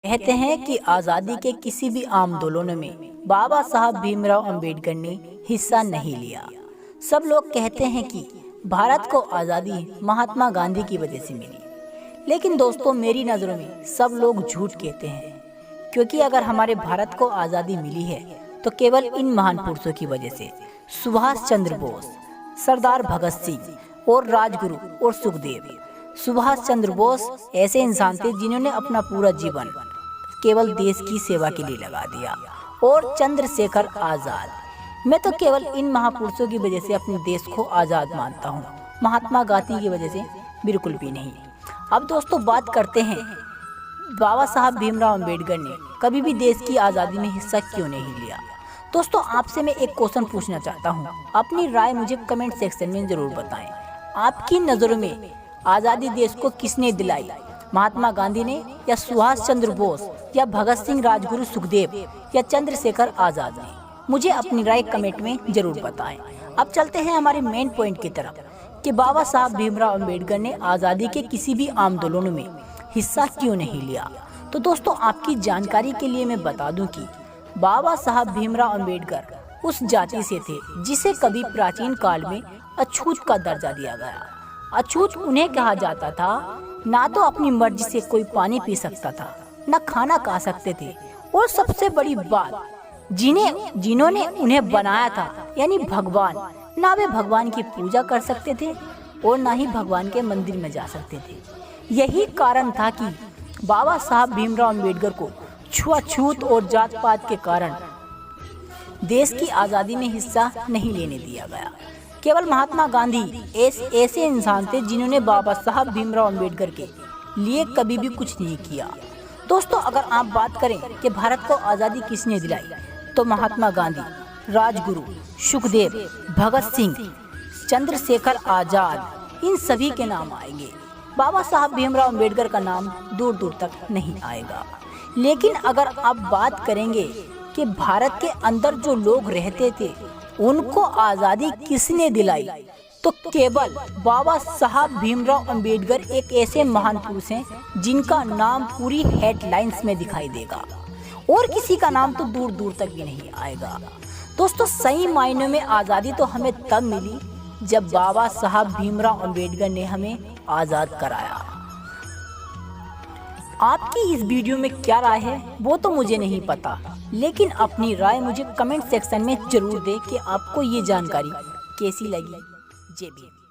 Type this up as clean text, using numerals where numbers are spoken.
कहते हैं कि आज़ादी के किसी भी आंदोलन में बाबा साहब भीमराव अंबेडकर ने हिस्सा नहीं लिया। सब लोग कहते हैं कि भारत को आज़ादी महात्मा गांधी की वजह से मिली, लेकिन दोस्तों मेरी नज़रों में सब लोग झूठ कहते हैं, क्योंकि अगर हमारे भारत को आज़ादी मिली है तो केवल इन महान पुरुषों की वजह से। सुभाष चंद्र बोस, सरदार भगत सिंह और राजगुरु और सुखदेव। सुभाष चंद्र बोस ऐसे इंसान थे जिन्होंने अपना पूरा जीवन केवल देश की सेवा के लिए लगा दिया। और चंद्रशेखर आज़ाद, मैं तो केवल इन महापुरुषों की वजह से अपने देश को आज़ाद मानता हूँ, महात्मा गांधी की वजह से बिल्कुल भी नहीं। अब दोस्तों बात करते हैं बाबा साहब भीमराव अंबेडकर ने कभी भी देश की आज़ादी में हिस्सा क्यों नहीं लिया। दोस्तों आपसे मैं एक क्वेश्चन पूछना चाहता हूँ, अपनी राय मुझे कमेंट सेक्शन में ज़रूर बताएं। आपकी नज़रों में आज़ादी देश को किसने दिलाई, महात्मा गांधी ने या सुभाष चंद्र बोस या भगत सिंह, राजगुरु, सुखदेव या चंद्रशेखर आज़ाद ने? मुझे अपनी राय कमेंट में जरूर बताएं। अब चलते हैं हमारे मेन पॉइंट की तरफ कि बाबा साहब भीमराव अंबेडकर ने आज़ादी के किसी भी आंदोलन में हिस्सा क्यों नहीं लिया। तो दोस्तों आपकी जानकारी के लिए मैं बता दूं कि बाबा साहब भीमराव अंबेडकर उस जाति से थे जिसे कभी प्राचीन काल में अछूत का दर्जा दिया गया। अछूत उन्हें कहा जाता था, ना तो अपनी मर्जी से कोई पानी पी सकता था, न खाना खा सकते थे, और सबसे बड़ी बात जिन्होंने उन्हें बनाया था यानी भगवान, ना वे भगवान की पूजा कर सकते थे और ना ही भगवान के मंदिर में जा सकते थे। यही कारण था कि बाबा साहब भीमराव अंबेडकर को छुआछूत और जात पात के कारण देश की आज़ादी में हिस्सा नहीं लेने दिया गया। केवल महात्मा गांधी ऐसे इंसान थे जिन्होंने बाबा साहब भीमराव अंबेडकर के लिए कभी भी कुछ नहीं किया। दोस्तों अगर आप बात करें कि भारत को आज़ादी किसने दिलाई, तो महात्मा गांधी, राजगुरु, सुखदेव, भगत सिंह, चंद्रशेखर आज़ाद, इन सभी के नाम आएंगे। बाबा साहब भीमराव अंबेडकर का नाम दूर दूर तक नहीं आएगा। लेकिन अगर आप बात करेंगे कि भारत के अंदर जो लोग रहते थे उनको आज़ादी किसने दिलाई, तो केवल बाबा साहब भीमराव अंबेडकर एक ऐसे महान पुरुष हैं जिनका नाम पूरी हेडलाइंस में दिखाई देगा, और किसी का नाम तो दूर दूर तक भी नहीं आएगा। दोस्तों सही मायनों में आज़ादी तो हमें तब मिली जब बाबा साहब भीमराव अंबेडकर ने हमें आज़ाद कराया। आपकी इस वीडियो में क्या राय है वो तो मुझे नहीं पता, लेकिन अपनी राय मुझे कमेंट सेक्शन में जरूर दें कि आपको ये जानकारी कैसी लगी। जय भीम।